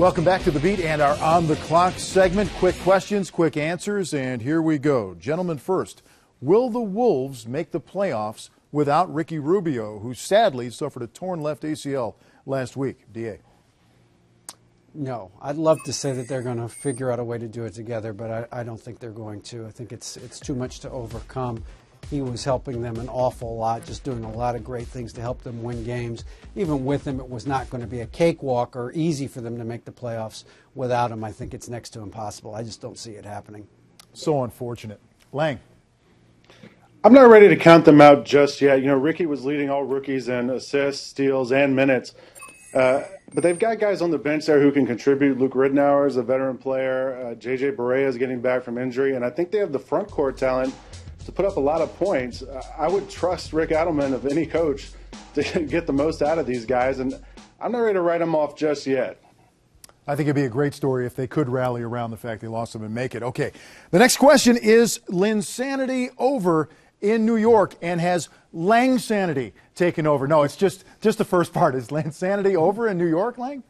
Welcome back to The Beat and our On the Clock segment. Quick questions, quick answers, and here we go. Gentlemen first, will the Wolves make the playoffs without Ricky Rubio, who sadly suffered a torn left ACL last week? D.A. No. I'd love to say that they're going to figure out a way to do it together, but I don't think they're going to. I think it's too much to overcome. He was helping them an awful lot, just doing a lot of great things to help them win games. Even with him, it was not going to be a cakewalk or easy for them to make the playoffs. Without him, I think it's next to impossible. I just don't see it happening. So unfortunate. Lang. I'm not ready to count them out just yet. You know, Ricky was leading all rookies in assists, steals, and minutes. But they've got guys on the bench there who can contribute. Luke Ridnour is a veteran player. J.J. Barea is getting back from injury. And I think they have the front court talent to put up a lot of points. I would trust Rick Adelman, of any coach, to get the most out of these guys. And I'm not ready to write them off just yet. I think it'd be a great story if they could rally around the fact they lost them and make it. Okay, the next question is Linsanity over in New York, and has Langsanity taken over? No, it's just the first part. Is Linsanity over in New York, Lang?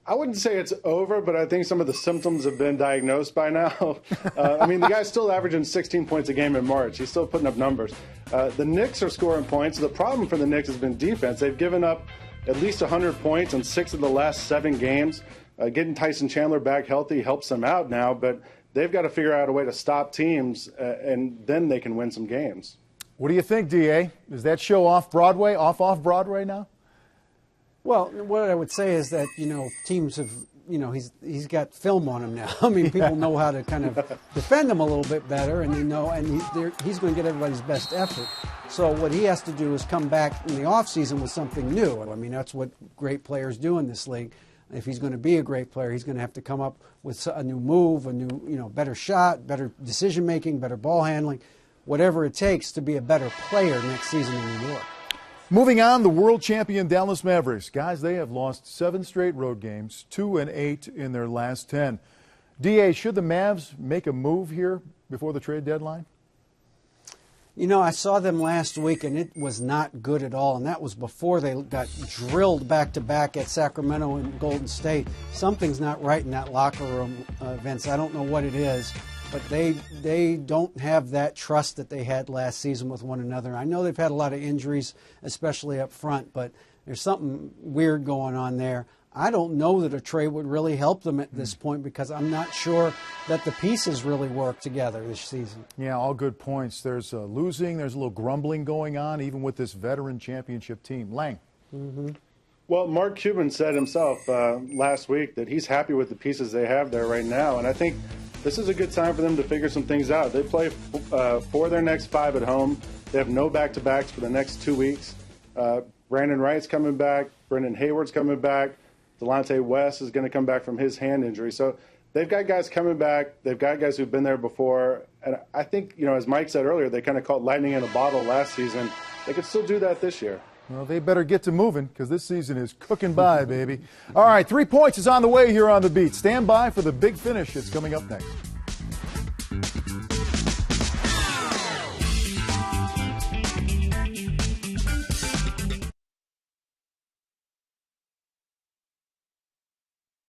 I wouldn't say it's over, but I think some of the symptoms have been diagnosed by now. I mean, the guy's still averaging 16 points a game in March. He's still putting up numbers. The Knicks are scoring points. The problem for the Knicks has been defense. They've given up at least 100 points in 6 of the last 7 games. Getting Tyson Chandler back healthy helps them out now, but they've got to figure out a way to stop teams, and then they can win some games. What do you think, D.A.? Is that show off Broadway, off Broadway now? Well, what I would say is that, teams have, he's got film on him now. I mean, people know how to kind of defend him a little bit better, and they know, and he's going to get everybody's best effort. So what he has to do is come back in the offseason with something new. I mean, that's what great players do in this league. If he's going to be a great player, he's going to have to come up with a new move, a new, better shot, better decision-making, better ball handling, whatever it takes to be a better player next season in New York. Moving on, the world champion Dallas Mavericks. Guys, they have lost 7 straight road games, 2-8 in their last 10. D.A., should the Mavs make a move here before the trade deadline? I saw them last week, and it was not good at all, and that was before they got drilled back-to-back at Sacramento and Golden State. Something's not right in that locker room, Vince. I don't know what it is, but they don't have that trust that they had last season with one another. I know they've had a lot of injuries, especially up front, but there's something weird going on there. I don't know that a trade would really help them at this point, because I'm not sure that the pieces really work together this season. Yeah, all good points. There's losing, there's a little grumbling going on, even with this veteran championship team. Lang. Well, Mark Cuban said himself last week that he's happy with the pieces they have there right now, and I think this is a good time for them to figure some things out. They play for their next 5 at home. They have no back-to-backs for the next 2 weeks. Brandon Wright's coming back. Brendan Hayward's coming back. Delonte West is going to come back from his hand injury. So they've got guys coming back. They've got guys who've been there before. And I think, as Mike said earlier, they kind of caught lightning in a bottle last season. They could still do that this year. Well, they better get to moving, because this season is cooking by, baby. All right, 3 points is on the way here on The Beat. Stand by for the big finish. It's coming up next.